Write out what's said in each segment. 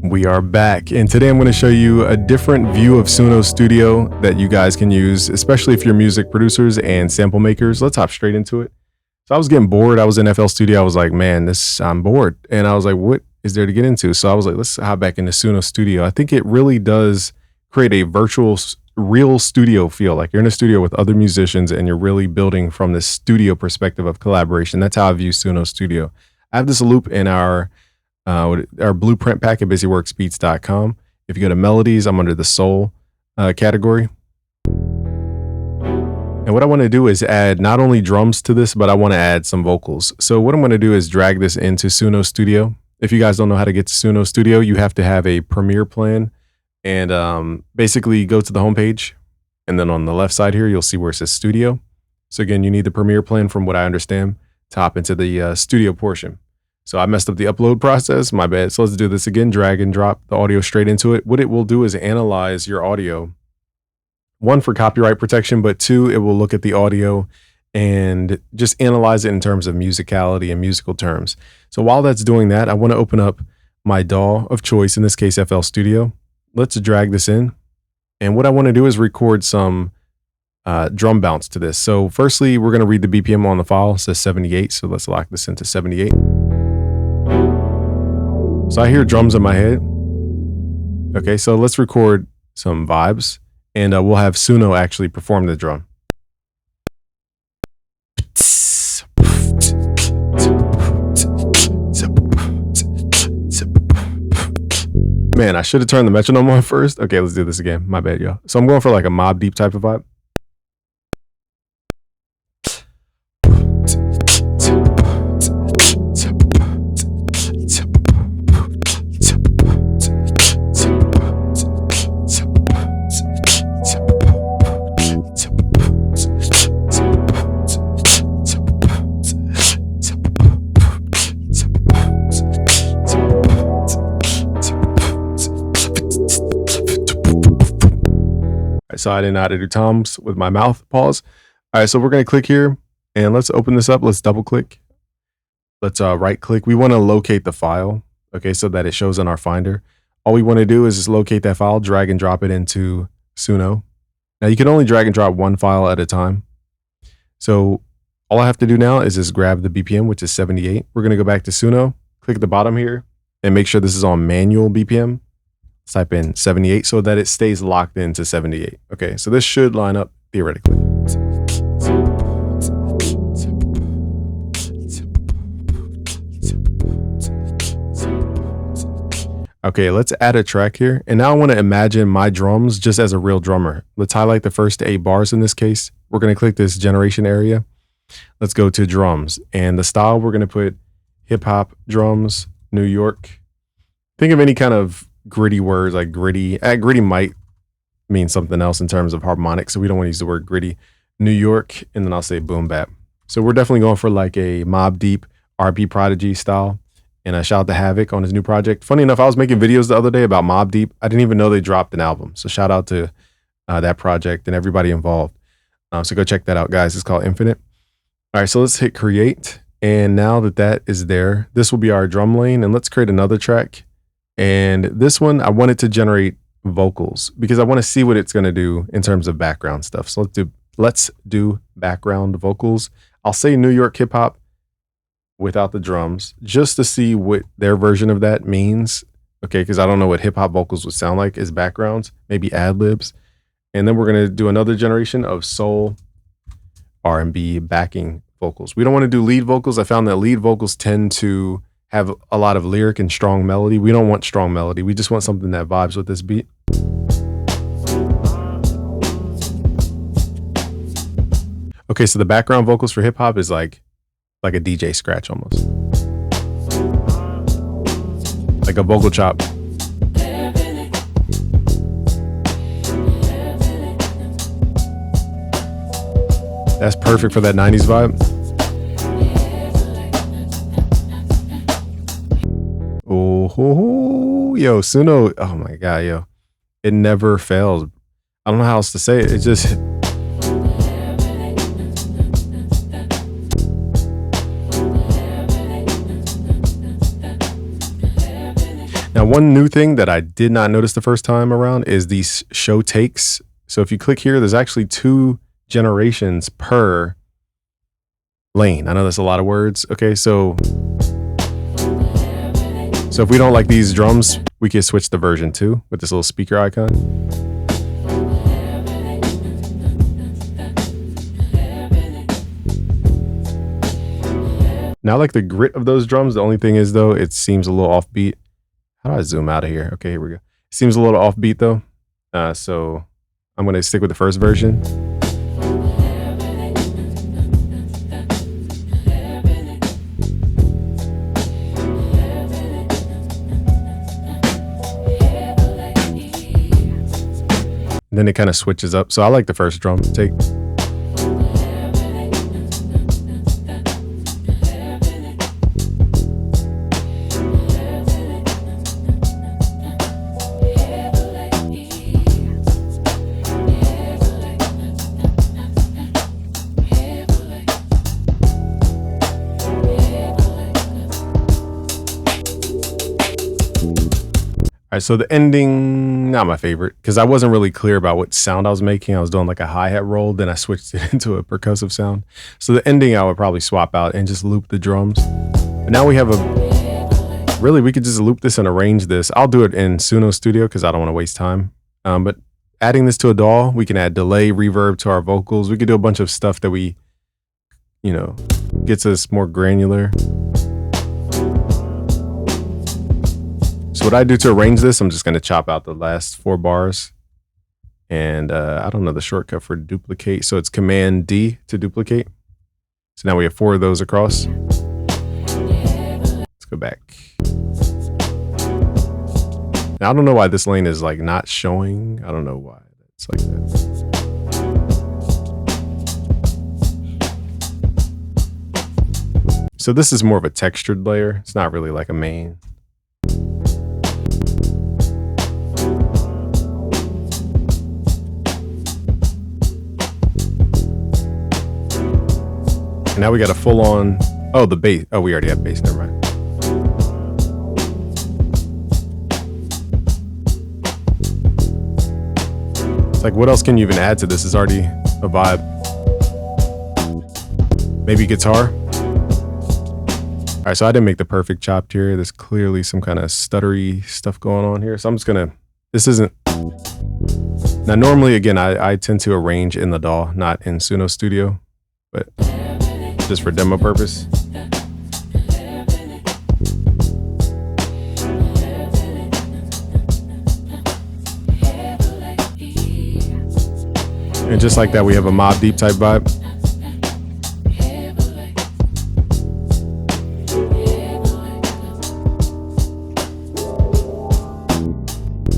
We are back, and today I'm going to show you a different view of Suno Studio that you guys can use, especially if you're music producers and sample makers. Let's hop straight into it. So I was getting bored. I was in FL Studio. I was like, man, I'm bored. And I was like, what is there to get into? So I was like, let's hop back into Suno Studio. I think it really does create a virtual, real studio feel. Like you're in a studio with other musicians and you're really building from this studio perspective of collaboration. That's how I view Suno Studio. I have this loop in our blueprint pack at busyworksbeats.com. If you go to melodies, I'm under the soul category. And what I want to do is add not only drums to this, but I want to add some vocals. So what I'm going to do is drag this into Suno Studio. If you guys don't know how to get to Suno Studio, you have to have a Premiere plan and basically go to the homepage. And then on the left side here, you'll see where it says Studio. So again, you need the Premiere plan from what I understand to hop into the studio portion. So I messed up the upload process, my bad. So let's do this again, drag and drop the audio straight into it. What it will do is analyze your audio. One, for copyright protection, but two, it will look at the audio and just analyze it in terms of musicality and musical terms. So while that's doing that, I want to open up my DAW of choice, in this case, FL Studio. Let's drag this in. And what I want to do is record some drum bounce to this. So firstly, we're going to read the BPM on the file. It says 78. So let's lock this into 78. So I hear drums in my head. Okay, so let's record some vibes and we'll have Suno actually perform the drum. Man, I should have turned the metronome on first. Okay, let's do this again. My bad, y'all. So I'm going for like a Mob Deep type of vibe. So I didn't know how to do toms with my mouth pause. All right, so we're going to click here and let's open this up. Let's double click. Let's right click. We want to locate the file, okay, so that it shows in our Finder. All we want to do is just locate that file, drag and drop it into Suno. Now you can only drag and drop one file at a time. So all I have to do now is just grab the BPM, which is 78. We're going to go back to Suno, click at the bottom here and make sure this is on manual BPM. Type in 78 so that it stays locked into 78. Okay, so this should line up theoretically. Okay, let's add a track here. And now I want to imagine my drums just as a real drummer. Let's highlight the first 8 bars in this case. We're going to click this generation area. Let's go to drums. And the style, we're going to put hip hop drums, New York. Think of any kind of gritty words like gritty. Gritty might mean something else in terms of harmonics, so we don't want to use the word gritty. New York, and then I'll say boom bap. So we're definitely going for like a Mob Deep RP Prodigy style. And I shout out to Havoc on his new project. Funny enough, I was making videos the other day about Mob Deep. I didn't even know they dropped an album. So shout out to that project and everybody involved. So go check that out, guys. It's called Infinite. All right, so let's hit create. And now that that is there, this will be our drum lane. And let's create another track. And this one, I want it to generate vocals because I want to see what it's going to do in terms of background stuff. So let's do background vocals. I'll say New York hip hop without the drums just to see what their version of that means. Okay, because I don't know what hip hop vocals would sound like as backgrounds, maybe ad libs. And then we're going to do another generation of soul R&B backing vocals. We don't want to do lead vocals. I found that lead vocals tend to have a lot of lyric and strong melody. We don't want strong melody. We just want something that vibes with this beat. Okay, so the background vocals for hip hop is like a DJ scratch almost. Like a vocal chop. That's perfect for that 90s vibe. Oh, yo, Suno. Oh my God, yo. It never fails. I don't know how else to say it. It just... Now, one new thing that I did not notice the first time around is these show takes. So if you click here, there's actually 2 generations per lane. I know that's a lot of words. Okay, so if we don't like these drums, we can switch to version 2 with this little speaker icon. Now I like the grit of those drums. The only thing is though, it seems a little offbeat. How do I zoom out of here? Okay, here we go. It seems a little offbeat though. So I'm gonna stick with the first version. And then it kind of switches up. So I like the first drum take. All right, so the ending, not my favorite, because I wasn't really clear about what sound I was making. I was doing like a hi-hat roll, then I switched it into a percussive sound. So the ending I would probably swap out and just loop the drums. But now we have really, we could just loop this and arrange this. I'll do it in Suno Studio because I don't want to waste time. But adding this to a DAW, we can add delay, reverb to our vocals. We could do a bunch of stuff that we, gets us more granular. So what I do to arrange this, I'm just going to chop out the last 4 bars. And I don't know the shortcut for duplicate. So it's Command D to duplicate. So now we have 4 of those across. Let's go back. Now I don't know why this lane is like not showing. I don't know why it's like that. So this is more of a textured layer. It's not really like a main. Now we got a full on, the bass. Oh, we already have bass, never mind. It's like, what else can you even add to this? It's already a vibe. Maybe guitar. All right, so I didn't make the perfect chopped here. There's clearly some kind of stuttery stuff going on here. So I'm just gonna, now normally, again, I tend to arrange in the DAW, not in Suno Studio, but just for demo purpose. And just like that, we have a Mobb Deep type vibe.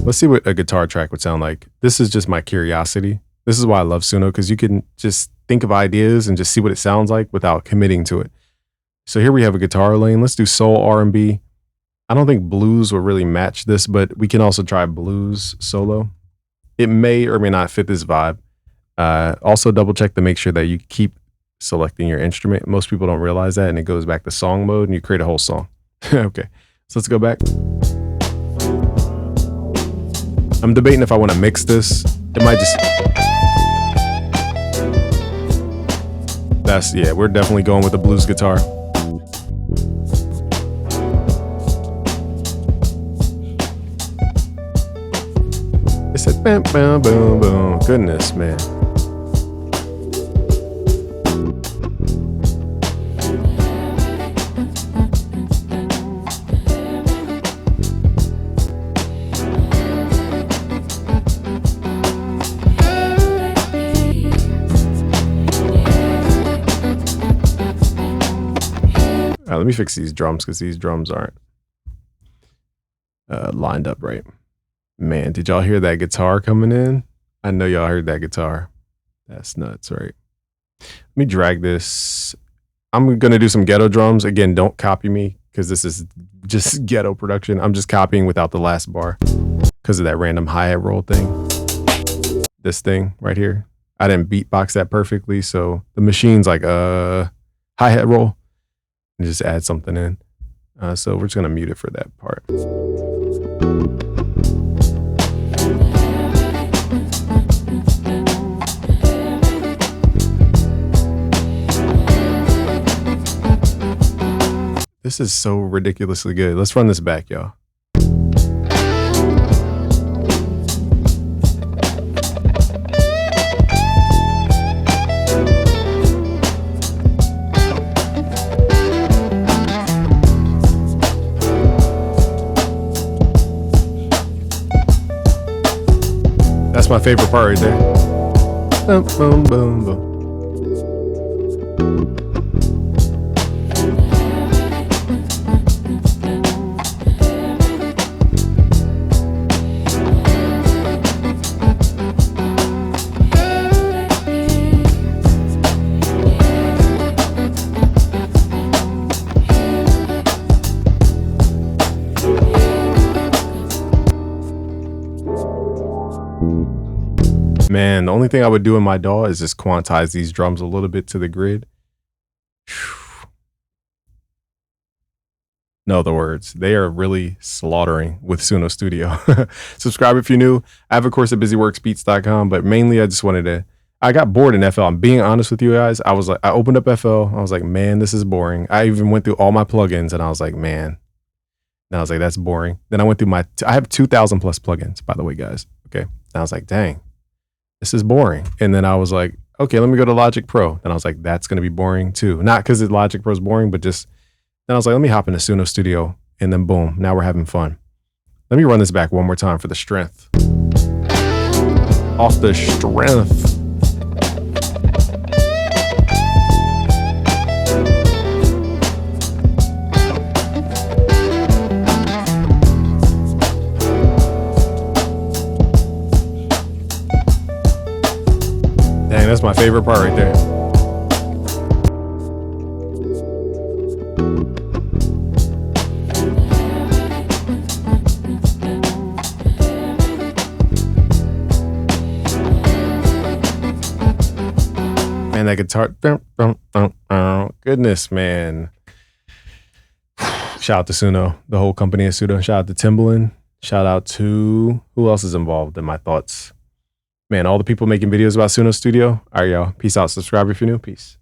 Let's see what a guitar track would sound like. This is just my curiosity. This is why I love Suno, because you can just think of ideas and just see what it sounds like without committing to it. So here we have a guitar lane. Let's do soul R&B. I don't think blues will really match this, but we can also try blues solo. It may or may not fit this vibe. Also double check to make sure that you keep selecting your instrument. Most people don't realize that, and it goes back to song mode and you create a whole song. Okay, so let's go back. I'm debating if I want to mix this. It might just... yeah, we're definitely going with the blues guitar. It said bam, bam, boom, boom. Goodness, man. Let me fix these drums because these drums aren't lined up right. Man, did y'all hear that guitar coming in? I know y'all heard that guitar. That's nuts, right? Let me drag this. I'm going to do some ghetto drums. Again, don't copy me because this is just ghetto production. I'm just copying without the last bar because of that random hi-hat roll thing. This thing right here. I didn't beatbox that perfectly, so the machine's like hi-hat roll. And just add something in. So we're just gonna mute it for that part. This is so ridiculously good. Let's run this back, y'all. That's my favorite part right there. Boom, boom, boom, boom. Man, the only thing I would do in my DAW is just quantize these drums a little bit to the grid. No other words. They are really slaughtering with Suno Studio. Subscribe if you're new. I have a course at busyworksbeats.com, but mainly I just wanted to, I got bored in FL. I'm being honest with you guys. I was like, I opened up FL. I was like, man, this is boring. I even went through all my plugins and I was like, man. And I was like, that's boring. Then I went through I have 2,000 plus plugins, by the way, guys. Okay. And I was like, dang. This is boring. And then I was like, okay, let me go to Logic Pro. And I was like, that's going to be boring too. Not because Logic Pro is boring, but just, then I was like, let me hop into Suno Studio. And then boom, now we're having fun. Let me run this back one more time for the strength. Off the strength. Dang, that's my favorite part right there. Man, that guitar. Goodness, man. Shout out to Suno, the whole company of Suno. Shout out to Timbaland. Shout out to, who else is involved in my thoughts? Man, all the people making videos about Suno Studio. All right, y'all. Peace out. Subscribe if you're new. Peace.